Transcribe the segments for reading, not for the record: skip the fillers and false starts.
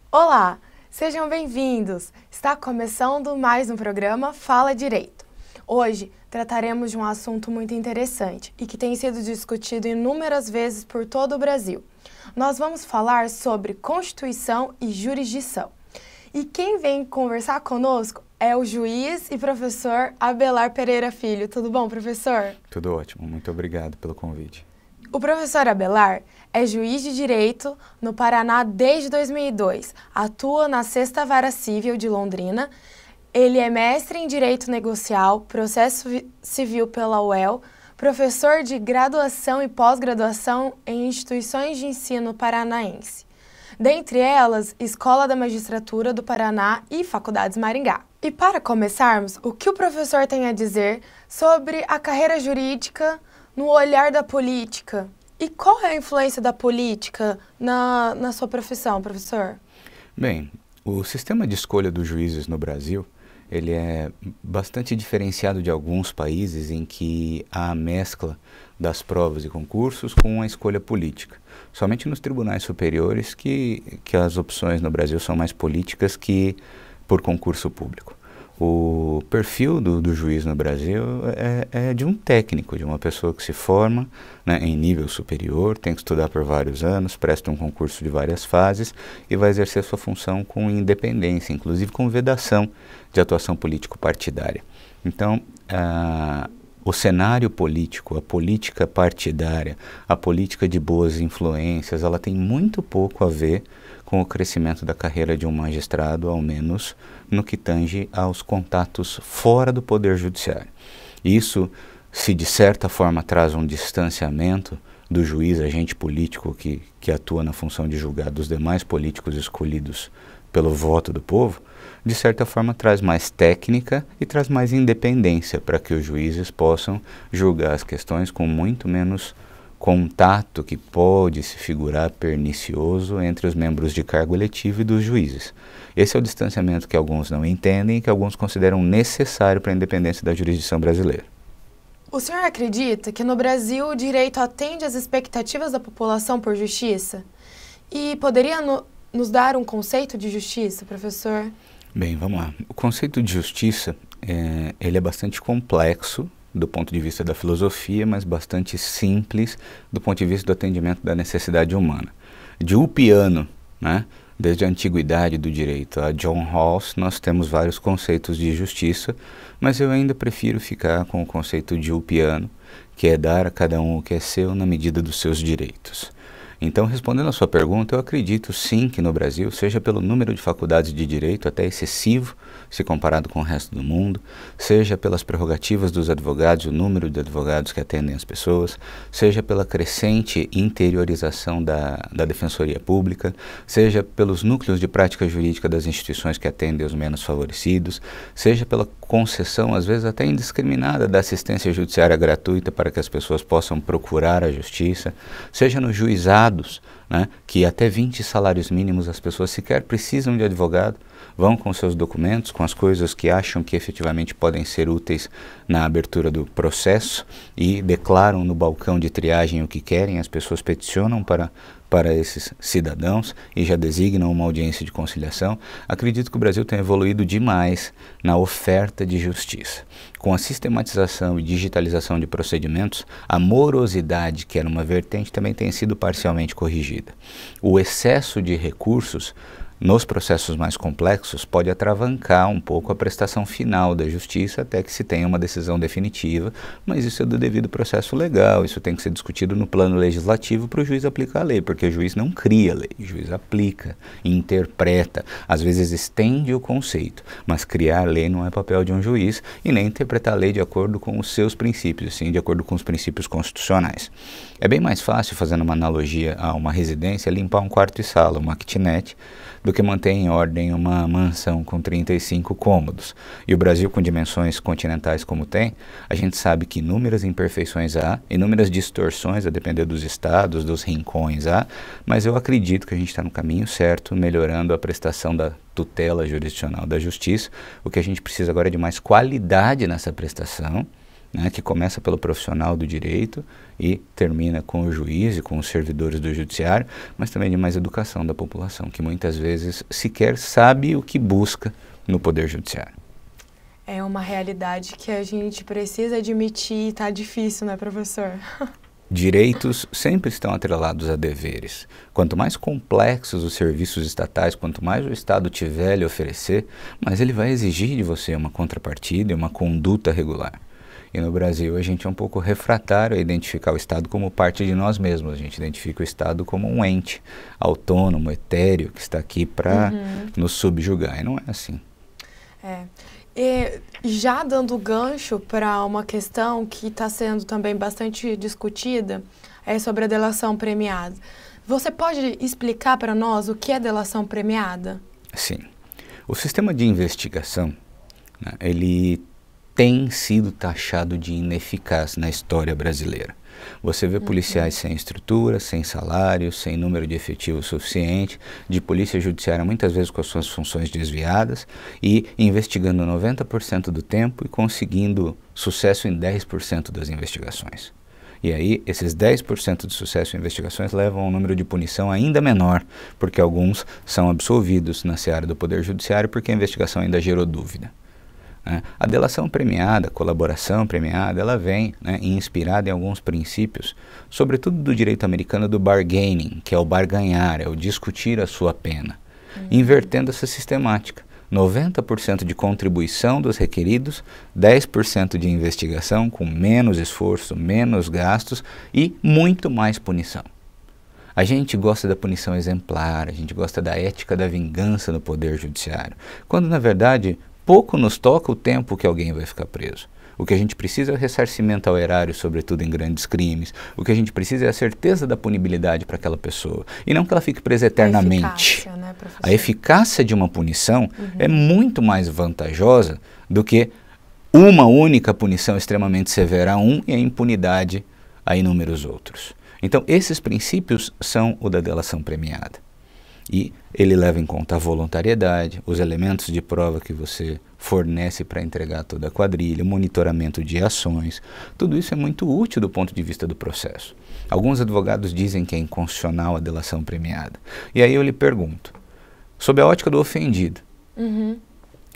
Olá, sejam bem-vindos! Está começando mais um programa Fala Direito. Hoje trataremos de um assunto muito interessante e que tem sido discutido inúmeras vezes por todo o Brasil. Nós vamos falar sobre Constituição e jurisdição. E quem vem conversar conosco é o juiz e professor Abelar Pereira Filho. Tudo bom, professor? Tudo ótimo, muito obrigado pelo convite. O professor Abelar é juiz de direito no Paraná desde 2002, atua na 6ª Vara Civil de Londrina, ele é mestre em Direito Negocial, Processo Civil pela UEL, professor de graduação e pós-graduação em instituições de ensino paranaense, dentre elas Escola da Magistratura do Paraná e Faculdades Maringá. E para começarmos, o que o professor tem a dizer sobre a carreira jurídica no olhar da política? E qual é a influência da política na sua profissão, professor? Bem, o sistema de escolha dos juízes no Brasil, ele é bastante diferenciado de alguns países em que há a mescla das provas e concursos com a escolha política. Somente nos tribunais superiores que as opções no Brasil são mais políticas que por concurso público. O perfil do juiz no Brasil é de um técnico, de uma pessoa que se forma, né, em nível superior, tem que estudar por vários anos, presta um concurso de várias fases e vai exercer sua função com independência, inclusive com vedação de atuação político-partidária. Então, o cenário político, a política partidária, a política de boas influências, ela tem muito pouco a ver com o crescimento da carreira de um magistrado, ao menos no que tange aos contatos fora do Poder Judiciário. Isso, se de certa forma traz um distanciamento do juiz, agente político que atua na função de julgar dos demais políticos escolhidos pelo voto do povo, de certa forma traz mais técnica e traz mais independência para que os juízes possam julgar as questões com muito menos contato que pode se figurar pernicioso entre os membros de cargo eletivo e dos juízes. Esse é o distanciamento que alguns não entendem e que alguns consideram necessário para a independência da jurisdição brasileira. O senhor acredita que no Brasil o direito atende às expectativas da população por justiça? E poderia nos dar um conceito de justiça, professor? Bem, vamos lá. O conceito de justiça, ele é bastante complexo do ponto de vista da filosofia, mas bastante simples do ponto de vista do atendimento da necessidade humana. De Ulpiano, né, desde a antiguidade do direito, a John Rawls, nós temos vários conceitos de justiça, mas eu ainda prefiro ficar com o conceito de Ulpiano, que é dar a cada um o que é seu na medida dos seus direitos. Então, respondendo à sua pergunta, eu acredito sim que no Brasil, seja pelo número de faculdades de direito até excessivo, se comparado com o resto do mundo, seja pelas prerrogativas dos advogados, o número de advogados que atendem as pessoas, seja pela crescente interiorização da defensoria pública, seja pelos núcleos de prática jurídica das instituições que atendem os menos favorecidos, seja pela concessão, às vezes até indiscriminada, da assistência judiciária gratuita para que as pessoas possam procurar a justiça, seja nos juizados, né, que até 20 salários mínimos as pessoas sequer precisam de advogado, vão com seus documentos, com as coisas que acham que efetivamente podem ser úteis na abertura do processo e declaram no balcão de triagem o que querem, as pessoas peticionam para esses cidadãos e já designam uma audiência de conciliação. Acredito que o Brasil tem evoluído demais na oferta de justiça. Com a sistematização e digitalização de procedimentos, a morosidade, que era uma vertente, também tem sido parcialmente corrigida. O excesso de recursos nos processos mais complexos pode atravancar um pouco a prestação final da justiça até que se tenha uma decisão definitiva, mas isso é do devido processo legal, isso tem que ser discutido no plano legislativo para o juiz aplicar a lei, porque o juiz não cria a lei, o juiz aplica, interpreta, às vezes estende o conceito, mas criar a lei não é papel de um juiz e nem interpretar a lei de acordo com os seus princípios, sim, de acordo com os princípios constitucionais. É bem mais fácil, fazendo uma analogia a uma residência, limpar um quarto e sala, uma kitnet, do que manter em ordem uma mansão com 35 cômodos. E o Brasil, com dimensões continentais como tem, a gente sabe que inúmeras imperfeições há, inúmeras distorções, a depender dos estados, dos rincões há, mas eu acredito que a gente está no caminho certo, melhorando a prestação da tutela jurisdicional da justiça. O que a gente precisa agora é de mais qualidade nessa prestação, né, que começa pelo profissional do direito e termina com o juiz e com os servidores do judiciário, mas também de mais educação da população, que muitas vezes sequer sabe o que busca no Poder Judiciário. É uma realidade que a gente precisa admitir e tá difícil, né, professor? Direitos sempre estão atrelados a deveres. Quanto mais complexos os serviços estatais, quanto mais o Estado tiver a lhe oferecer, mais ele vai exigir de você uma contrapartida e uma conduta regular. E no Brasil a gente é um pouco refratário a identificar o Estado como parte de nós mesmos. A gente identifica o Estado como um ente autônomo, etéreo, que está aqui para nos subjugar. E não é assim. E já dando gancho para uma questão que está sendo também bastante discutida, é sobre a delação premiada. Você pode explicar para nós o que é delação premiada? Sim. O sistema de investigação, né, ele tem sido taxado de ineficaz na história brasileira. Você vê policiais sem estrutura, sem salário, sem número de efetivo suficiente, de polícia judiciária muitas vezes com as suas funções desviadas e investigando 90% do tempo e conseguindo sucesso em 10% das investigações. E aí, esses 10% de sucesso em investigações levam a um número de punição ainda menor, porque alguns são absolvidos na seara do Poder Judiciário porque a investigação ainda gerou dúvida. A delação premiada, a colaboração premiada, ela vem, né, inspirada em alguns princípios, sobretudo do direito americano do bargaining, que é o barganhar, é o discutir a sua pena, invertendo essa sistemática. 90% de contribuição dos requeridos, 10% de investigação com menos esforço, menos gastos e muito mais punição. A gente gosta da punição exemplar, a gente gosta da ética da vingança no Poder Judiciário, quando na verdade pouco nos toca o tempo que alguém vai ficar preso. O que a gente precisa é o ressarcimento ao erário, sobretudo em grandes crimes. O que a gente precisa é a certeza da punibilidade para aquela pessoa. E não que ela fique presa eternamente. A eficácia, né, professor? A eficácia de uma punição é muito mais vantajosa do que uma única punição extremamente severa a um e a impunidade a inúmeros outros. Então, esses princípios são o da delação premiada. E ele leva em conta a voluntariedade, os elementos de prova que você fornece para entregar toda a quadrilha, o monitoramento de ações. Tudo isso é muito útil do ponto de vista do processo. Alguns advogados dizem que é inconstitucional a delação premiada. E aí eu lhe pergunto, sob a ótica do ofendido,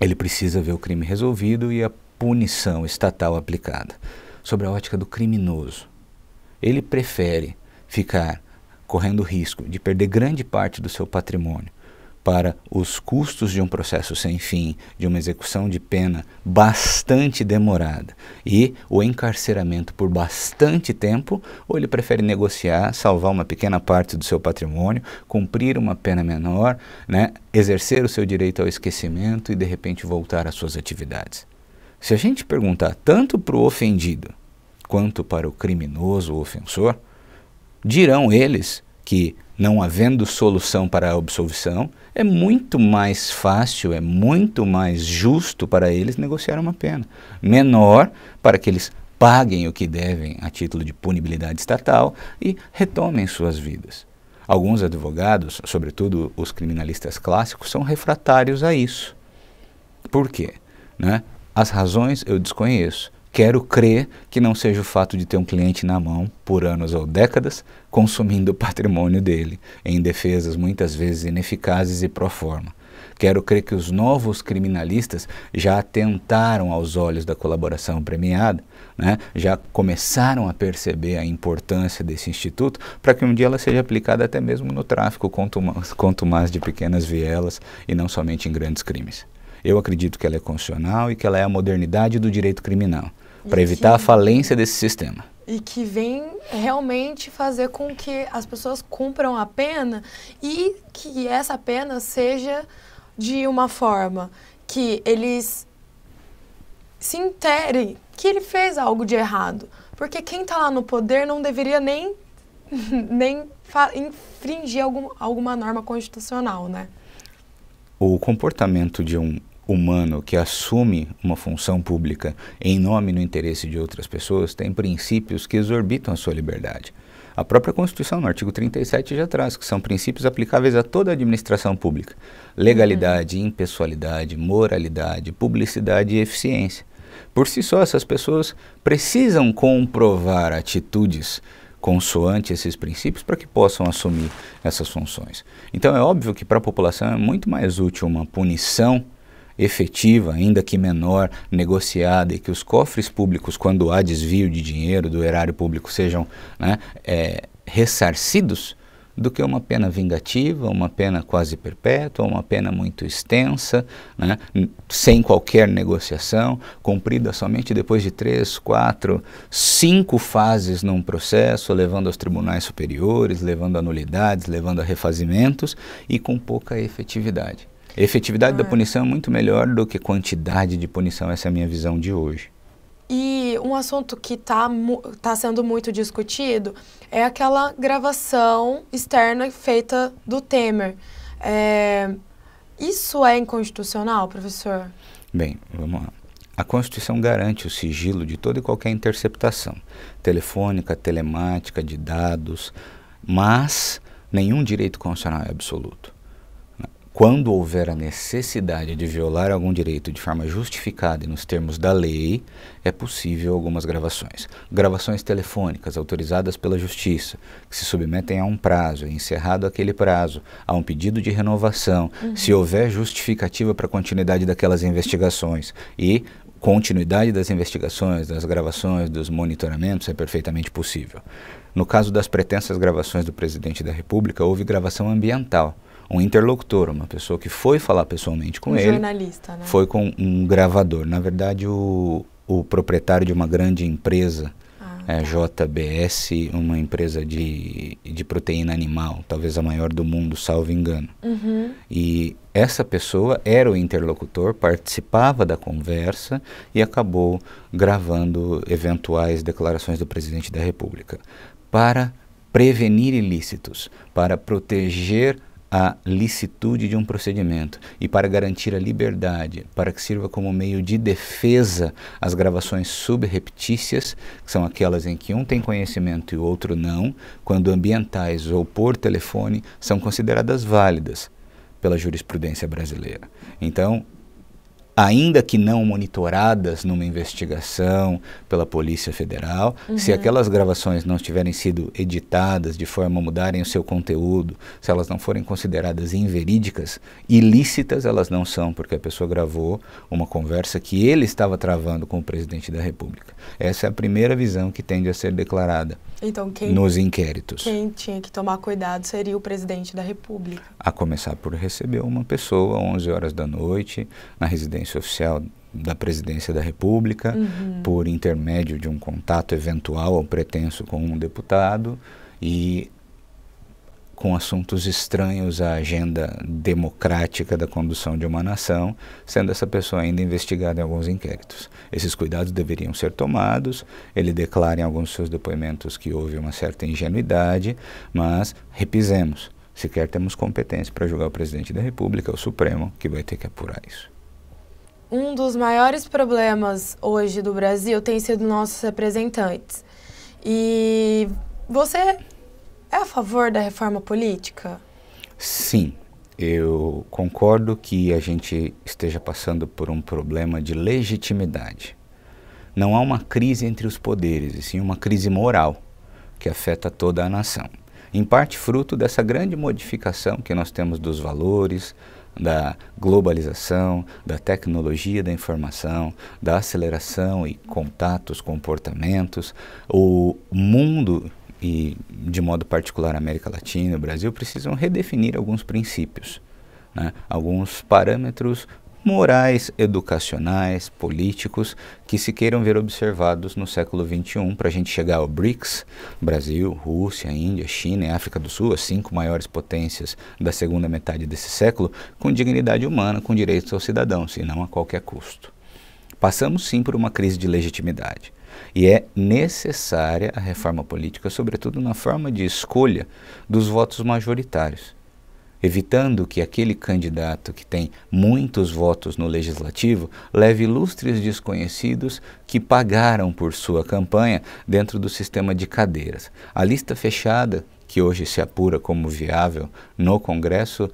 ele precisa ver o crime resolvido e a punição estatal aplicada. Sobre a ótica do criminoso, ele prefere ficar correndo o risco de perder grande parte do seu patrimônio para os custos de um processo sem fim, de uma execução de pena bastante demorada e o encarceramento por bastante tempo, ou ele prefere negociar, salvar uma pequena parte do seu patrimônio, cumprir uma pena menor, né, exercer o seu direito ao esquecimento e de repente voltar às suas atividades. Se a gente perguntar tanto para o ofendido quanto para o criminoso ou ofensor, dirão eles que, não havendo solução para a absolvição, é muito mais fácil, é muito mais justo para eles negociar uma pena menor para que eles paguem o que devem a título de punibilidade estatal e retomem suas vidas. Alguns advogados, sobretudo os criminalistas clássicos, são refratários a isso. Por quê? Né? As razões eu desconheço. Quero crer que não seja o fato de ter um cliente na mão por anos ou décadas consumindo o patrimônio dele em defesas muitas vezes ineficazes e pro forma. Quero crer que os novos criminalistas já atentaram aos olhos da colaboração premiada, né? Já começaram a perceber a importância desse instituto para que um dia ela seja aplicada até mesmo no tráfico contumaz de pequenas vielas e não somente em grandes crimes. Eu acredito que ela é constitucional e que ela é a modernidade do direito criminal, para evitar a falência desse sistema. E que vem realmente fazer com que as pessoas cumpram a pena e que essa pena seja de uma forma que eles se interem que ele fez algo de errado. Porque quem está lá no poder não deveria nem infringir alguma norma constitucional, né? O comportamento de um humano que assume uma função pública em nome e no interesse de outras pessoas tem princípios que exorbitam a sua liberdade. A própria Constituição, no artigo 37, já traz que são princípios aplicáveis a toda a administração pública. Legalidade, impessoalidade, moralidade, publicidade e eficiência. Por si só, essas pessoas precisam comprovar atitudes consoante esses princípios para que possam assumir essas funções. Então é óbvio que para a população é muito mais útil uma punição efetiva, ainda que menor, negociada, e que os cofres públicos, quando há desvio de dinheiro do erário público, sejam, né, ressarcidos, do que uma pena vingativa, uma pena quase perpétua, uma pena muito extensa, né, sem qualquer negociação, cumprida somente depois de 3, 4, 5 fases num processo, levando aos tribunais superiores, levando a nulidades, levando a refazimentos e com pouca efetividade. A efetividade da punição é muito melhor do que quantidade de punição, essa é a minha visão de hoje. E um assunto que tá sendo muito discutido é aquela gravação externa feita do Temer. Isso é inconstitucional, professor? Bem, vamos lá. A Constituição garante o sigilo de toda e qualquer interceptação, telefônica, telemática, de dados, mas nenhum direito constitucional é absoluto. Quando houver a necessidade de violar algum direito de forma justificada e nos termos da lei, é possível algumas gravações. Gravações telefônicas autorizadas pela Justiça, que se submetem a um prazo, encerrado aquele prazo, a um pedido de renovação, se houver justificativa para a continuidade daquelas investigações e continuidade das investigações, das gravações, dos monitoramentos é perfeitamente possível. No caso das pretensas gravações do presidente da República, houve gravação ambiental. Um interlocutor, uma pessoa que foi falar pessoalmente com ele, jornalista, né? Foi com um gravador. Na verdade, o proprietário de uma grande empresa, JBS, uma empresa de proteína animal, talvez a maior do mundo, salvo engano. E essa pessoa era o interlocutor, participava da conversa e acabou gravando eventuais declarações do presidente da República. Para prevenir ilícitos, para proteger a licitude de um procedimento e para garantir a liberdade, para que sirva como meio de defesa às gravações subreptícias, que são aquelas em que um tem conhecimento e o outro não, quando ambientais ou por telefone, são consideradas válidas pela jurisprudência brasileira. Então, ainda que não monitoradas numa investigação pela Polícia Federal, se aquelas gravações não tiverem sido editadas de forma a mudarem o seu conteúdo, se elas não forem consideradas inverídicas, ilícitas elas não são, porque a pessoa gravou uma conversa que ele estava travando com o presidente da República. Essa é a primeira visão que tende a ser declarada nos inquéritos. Quem tinha que tomar cuidado seria o presidente da República. A começar por receber uma pessoa às 11 horas da noite, na residência oficial da Presidência da República, por intermédio de um contato eventual ou pretenso com um deputado e com assuntos estranhos à agenda democrática da condução de uma nação, sendo essa pessoa ainda investigada em alguns inquéritos. Esses cuidados deveriam ser tomados, ele declara em alguns dos seus depoimentos que houve uma certa ingenuidade, mas, repisemos, sequer temos competência para julgar o presidente da República, é o Supremo que vai ter que apurar isso. Um dos maiores problemas hoje do Brasil tem sido nossos representantes. E você é a favor da reforma política? Sim, eu concordo que a gente esteja passando por um problema de legitimidade. Não há uma crise entre os poderes, e sim uma crise moral que afeta toda a nação. Em parte fruto dessa grande modificação que nós temos dos valores, da globalização, da tecnologia da informação, da aceleração e contatos, comportamentos. O mundo, e de modo particular a América Latina e o Brasil, precisam redefinir alguns princípios, né? Alguns parâmetros morais, educacionais, políticos, que se queiram ver observados no século XXI, para a gente chegar ao BRICS, Brasil, Rússia, Índia, China e África do Sul, as 5 maiores potências da segunda metade desse século, com dignidade humana, com direitos aos cidadãos, e não a qualquer custo. Passamos sim por uma crise de legitimidade, e é necessária a reforma política, sobretudo na forma de escolha dos votos majoritários, evitando que aquele candidato que tem muitos votos no legislativo leve ilustres desconhecidos que pagaram por sua campanha dentro do sistema de cadeiras. A lista fechada, que hoje se apura como viável no Congresso,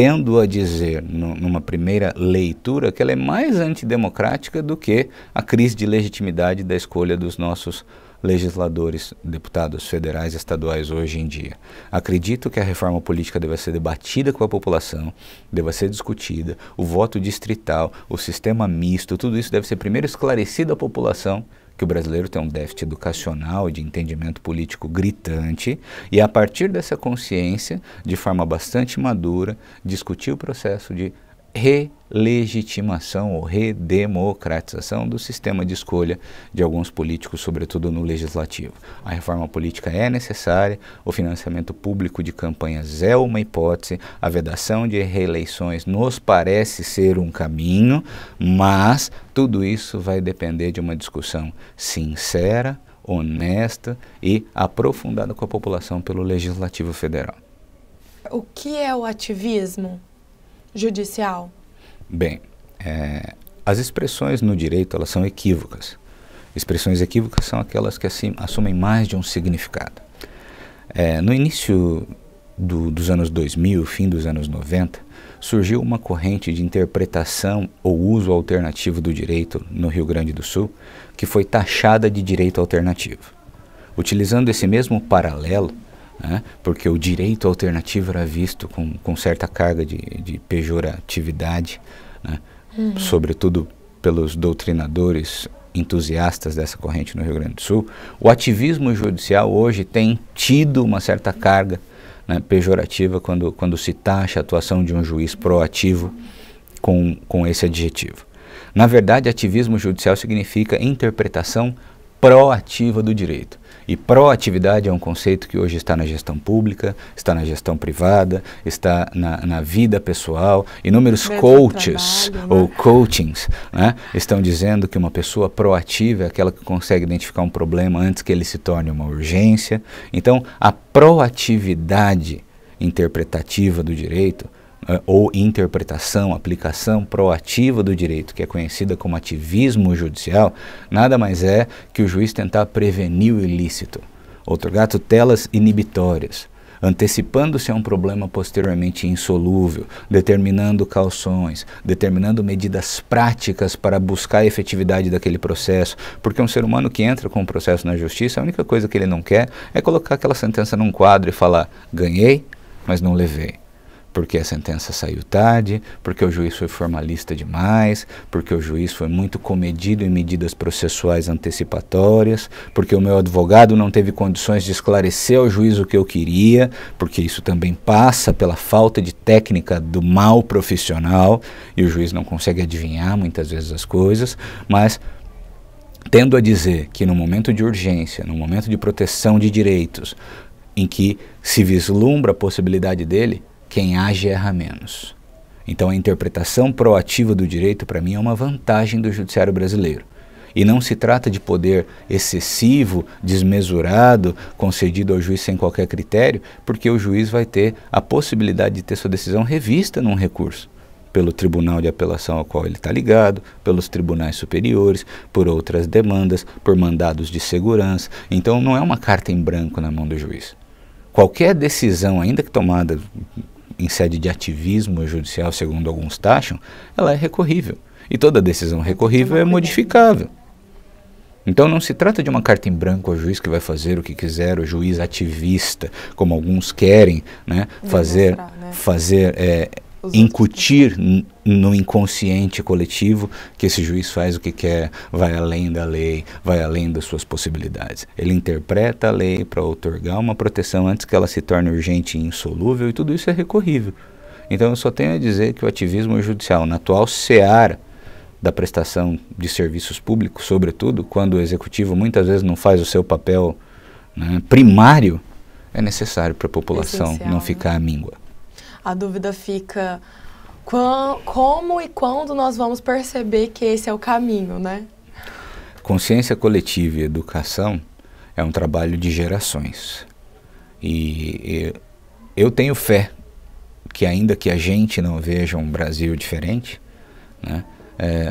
tendo a dizer, numa primeira leitura, que ela é mais antidemocrática do que a crise de legitimidade da escolha dos nossos legisladores, deputados federais e estaduais hoje em dia. Acredito que a reforma política deva ser debatida com a população, deva ser discutida, o voto distrital, o sistema misto, tudo isso deve ser primeiro esclarecido à população, que o brasileiro tem um déficit educacional e de entendimento político gritante, e a partir dessa consciência, de forma bastante madura, discutir o processo de relegitimação ou redemocratização do sistema de escolha de alguns políticos, sobretudo no legislativo. A reforma política é necessária, o financiamento público de campanhas é uma hipótese, a vedação de reeleições nos parece ser um caminho, mas tudo isso vai depender de uma discussão sincera, honesta e aprofundada com a população pelo Legislativo Federal. O que é o ativismo judicial? Bem, as expressões no direito, elas são equívocas. Expressões equívocas são aquelas que assumem mais de um significado. No início dos anos 2000, fim dos anos 90, surgiu uma corrente de interpretação ou uso alternativo do direito no Rio Grande do Sul, que foi taxada de direito alternativo. Utilizando esse mesmo paralelo, porque o direito alternativo era visto com certa carga de pejoratividade, sobretudo pelos doutrinadores entusiastas dessa corrente no Rio Grande do Sul. O ativismo judicial hoje tem tido uma certa carga pejorativa quando se taxa a atuação de um juiz proativo com esse adjetivo. Na verdade, ativismo judicial significa interpretação proativa do direito. E proatividade é um conceito que hoje está na gestão pública, está na gestão privada, está na vida pessoal. Inúmeros coaches ou coachings estão dizendo que uma pessoa proativa é aquela que consegue identificar um problema antes que ele se torne uma urgência. Então, a proatividade interpretativa do direito, ou interpretação, aplicação proativa do direito, que é conhecida como ativismo judicial, nada mais é que o juiz tentar prevenir o ilícito, outorgar tutelas inibitórias, antecipando-se a um problema posteriormente insolúvel, determinando cauções, determinando medidas práticas para buscar a efetividade daquele processo, porque um ser humano que entra com um processo na justiça, a única coisa que ele não quer é colocar aquela sentença num quadro e falar, ganhei, mas não levei. Porque a sentença saiu tarde, porque o juiz foi formalista demais, porque o juiz foi muito comedido em medidas processuais antecipatórias, porque o meu advogado não teve condições de esclarecer ao juiz o que eu queria, porque isso também passa pela falta de técnica do mal profissional, e o juiz não consegue adivinhar muitas vezes as coisas, mas tendo a dizer que no momento de urgência, no momento de proteção de direitos, em que se vislumbra a possibilidade dele, quem age erra menos. Então a interpretação proativa do direito, para mim, é uma vantagem do judiciário brasileiro. E não se trata de poder excessivo, desmesurado, concedido ao juiz sem qualquer critério, porque o juiz vai ter a possibilidade de ter sua decisão revista num recurso, pelo tribunal de apelação ao qual ele está ligado, pelos tribunais superiores, por outras demandas, por mandados de segurança. Então não é uma carta em branco na mão do juiz. Qualquer decisão, ainda que tomada em sede de ativismo judicial, segundo alguns taxam, ela é recorrível. E toda decisão recorrível é modificável. Então não se trata de uma carta em branco ao juiz que vai fazer o que quiser, o juiz ativista, como alguns querem, incutir no inconsciente coletivo que esse juiz faz o que quer, vai além da lei, vai além das suas possibilidades. Ele interpreta a lei para outorgar uma proteção antes que ela se torne urgente e insolúvel, e tudo isso é recorrível. Então eu só tenho a dizer que o ativismo judicial, na atual seara da prestação de serviços públicos, sobretudo quando o executivo muitas vezes não faz o seu papel primário, é necessário para a população não ficar à míngua. A dúvida fica como e quando nós vamos perceber que esse é o caminho, né? Consciência coletiva e educação é um trabalho de gerações. E eu tenho fé que, ainda que a gente não veja um Brasil diferente,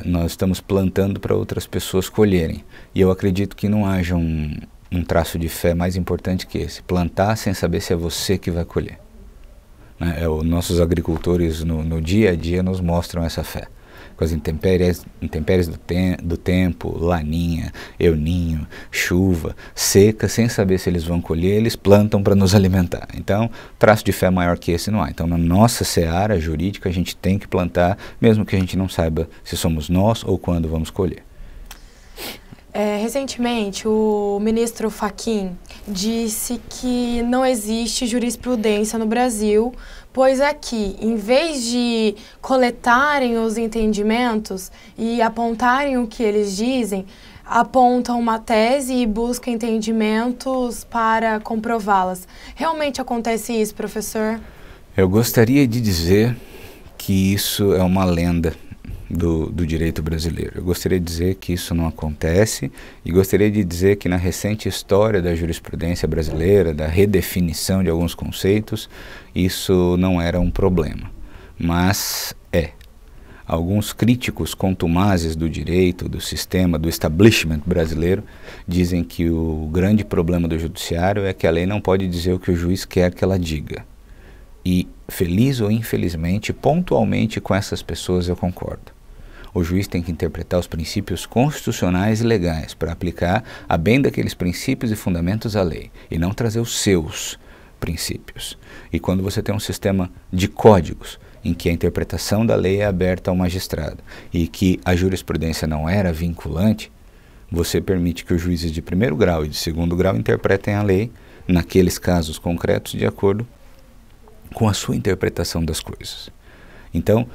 nós estamos plantando para outras pessoas colherem. E eu acredito que não haja um traço de fé mais importante que esse. Plantar sem saber se é você que vai colher. né? Nossos agricultores no dia a dia nos mostram essa fé. Com as intempéries do tempo, laninha, El Niño, chuva, seca, sem saber se eles vão colher, eles plantam para nos alimentar. Então, traço de fé maior que esse não há. Então, na nossa seara jurídica, a gente tem que plantar, mesmo que a gente não saiba se somos nós ou quando vamos colher. Recentemente, o ministro Fachin disse que não existe jurisprudência no Brasil, pois aqui, em vez de coletarem os entendimentos e apontarem o que eles dizem, apontam uma tese e buscam entendimentos para comprová-las. Realmente acontece isso, professor? Eu gostaria de dizer que isso é uma lenda do direito brasileiro. Eu gostaria de dizer que isso não acontece e gostaria de dizer que na recente história da jurisprudência brasileira, da redefinição de alguns conceitos, isso não era um problema. Mas alguns críticos contumazes do direito, do sistema, do establishment brasileiro, dizem que o grande problema do judiciário é que a lei não pode dizer o que o juiz quer que ela diga. E, feliz ou infelizmente, pontualmente com essas pessoas eu concordo. O juiz tem que interpretar os princípios constitucionais e legais para aplicar a bem daqueles princípios e fundamentos à lei, e não trazer os seus princípios. E quando você tem um sistema de códigos, em que a interpretação da lei é aberta ao magistrado, e que a jurisprudência não era vinculante, você permite que os juízes de primeiro grau e de segundo grau interpretem a lei, naqueles casos concretos, de acordo com a sua interpretação das coisas. Então,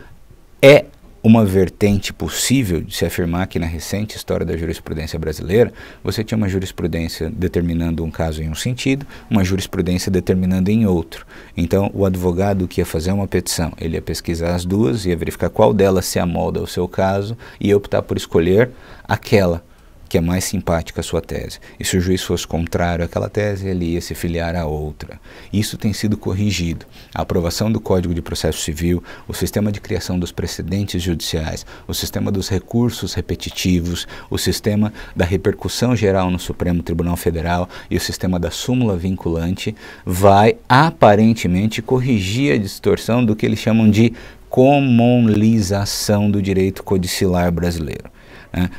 é uma vertente possível de se afirmar que na recente história da jurisprudência brasileira, você tinha uma jurisprudência determinando um caso em um sentido, uma jurisprudência determinando em outro. Então, o advogado que ia fazer uma petição, ele ia pesquisar as duas, ia verificar qual delas se amolda ao seu caso e ia optar por escolher aquela que é mais simpática à sua tese. E se o juiz fosse contrário àquela tese, ele ia se filiar a outra. Isso tem sido corrigido. A aprovação do Código de Processo Civil, o sistema de criação dos precedentes judiciais, o sistema dos recursos repetitivos, o sistema da repercussão geral no Supremo Tribunal Federal e o sistema da súmula vinculante vai aparentemente corrigir a distorção do que eles chamam de comunalização do direito codicilar brasileiro.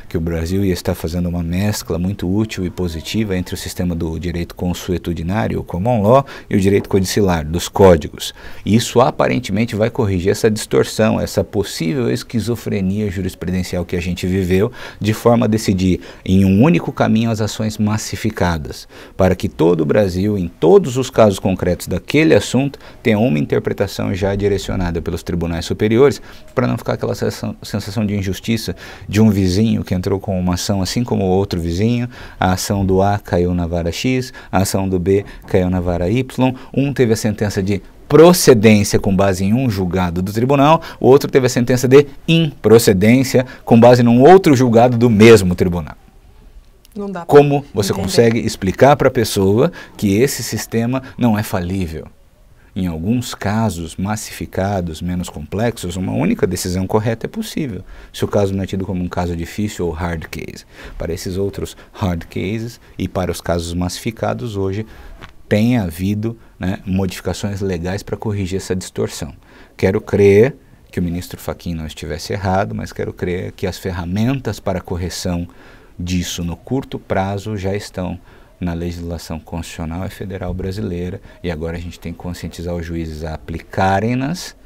Que o Brasil ia estar fazendo uma mescla muito útil e positiva entre o sistema do direito consuetudinário, o common law, e o direito codicilar, dos códigos. E isso aparentemente vai corrigir essa distorção, essa possível esquizofrenia jurisprudencial que a gente viveu, de forma a decidir em um único caminho as ações massificadas, para que todo o Brasil, em todos os casos concretos daquele assunto, tenha uma interpretação já direcionada pelos tribunais superiores, para não ficar aquela sensação de injustiça de um vizinho que entrou com uma ação assim como o outro vizinho, a ação do A caiu na vara X, a ação do B caiu na vara Y, um teve a sentença de procedência com base em um julgado do tribunal, o outro teve a sentença de improcedência com base num outro julgado do mesmo tribunal. Não dá. Como você consegue explicar para a pessoa que esse sistema não é falível? Em alguns casos massificados, menos complexos, uma única decisão correta é possível, se o caso não é tido como um caso difícil ou hard case. Para esses outros hard cases e para os casos massificados, hoje tem havido modificações legais para corrigir essa distorção. Quero crer que o ministro Fachin não estivesse errado, mas quero crer que as ferramentas para a correção disso no curto prazo já estão na legislação constitucional e federal brasileira, e agora a gente tem que conscientizar os juízes a aplicarem-nas,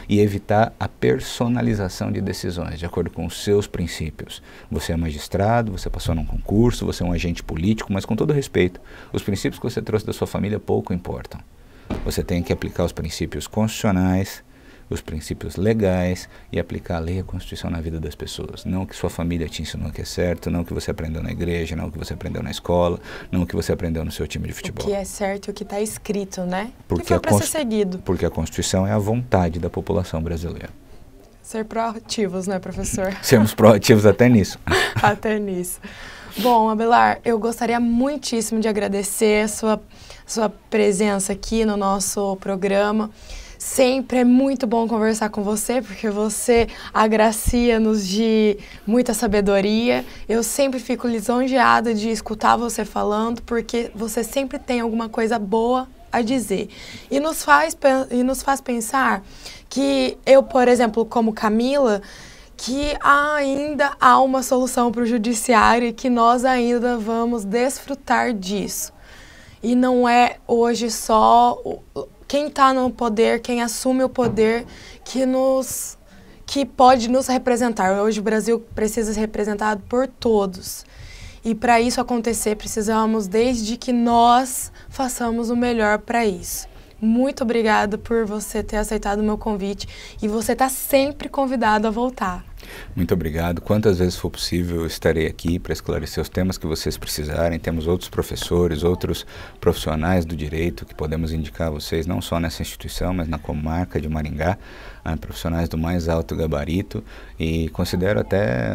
e evitar a personalização de decisões, de acordo com os seus princípios. Você é magistrado, você passou num concurso, você é um agente político, mas com todo respeito, os princípios que você trouxe da sua família pouco importam. Você tem que aplicar os princípios constitucionais, os princípios legais e aplicar a lei e a Constituição na vida das pessoas. Não o que sua família te ensinou que é certo, não o que você aprendeu na igreja, não o que você aprendeu na escola, não o que você aprendeu no seu time de futebol. O que é certo e o que está escrito, né? Porque que foi para ser seguido. Porque a Constituição é a vontade da população brasileira. Ser proativos, né, professor? Sermos proativos até nisso. Até nisso. Bom, Abelar, eu gostaria muitíssimo de agradecer a sua presença aqui no nosso programa. Sempre é muito bom conversar com você, porque você agracia-nos de muita sabedoria. Eu sempre fico lisonjeada de escutar você falando, porque você sempre tem alguma coisa boa a dizer. E nos faz pensar que eu, por exemplo, como Camila, que ainda há uma solução para o judiciário e que nós ainda vamos desfrutar disso. E não é hoje só quem está no poder, quem assume o poder, que pode nos representar. Hoje o Brasil precisa ser representado por todos. E para isso acontecer, precisamos desde que nós façamos o melhor para isso. Muito obrigada por você ter aceitado o meu convite e você está sempre convidado a voltar. Muito obrigado. Quantas vezes for possível, eu estarei aqui para esclarecer os temas que vocês precisarem. Temos outros professores, outros profissionais do direito que podemos indicar a vocês, não só nessa instituição, mas na comarca de Maringá, profissionais do mais alto gabarito, e considero até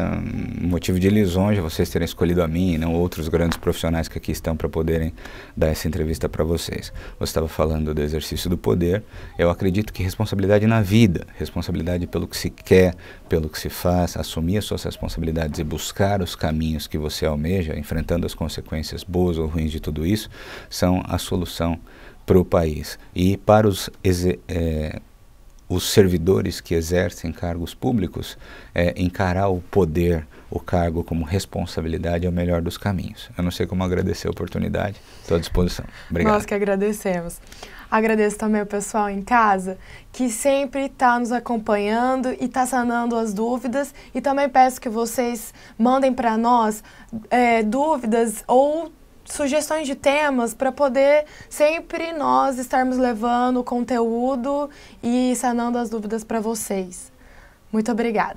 motivo de lisonja vocês terem escolhido a mim e não outros grandes profissionais que aqui estão para poderem dar essa entrevista para vocês. Você estava falando do exercício do poder. Eu acredito que responsabilidade na vida, responsabilidade pelo que se quer, pelo que se faz, assumir as suas responsabilidades e buscar os caminhos que você almeja, enfrentando as consequências boas ou ruins de tudo isso, são a solução para o país. E para os servidores que exercem cargos públicos, encarar o poder, o cargo como responsabilidade é o melhor dos caminhos. Eu não sei como agradecer a oportunidade, estou à disposição. Obrigado. Nós que agradecemos. Agradeço também o pessoal em casa que sempre está nos acompanhando e está sanando as dúvidas. E também peço que vocês mandem para nós dúvidas ou sugestões de temas para poder sempre nós estarmos levando conteúdo e sanando as dúvidas para vocês. Muito obrigada.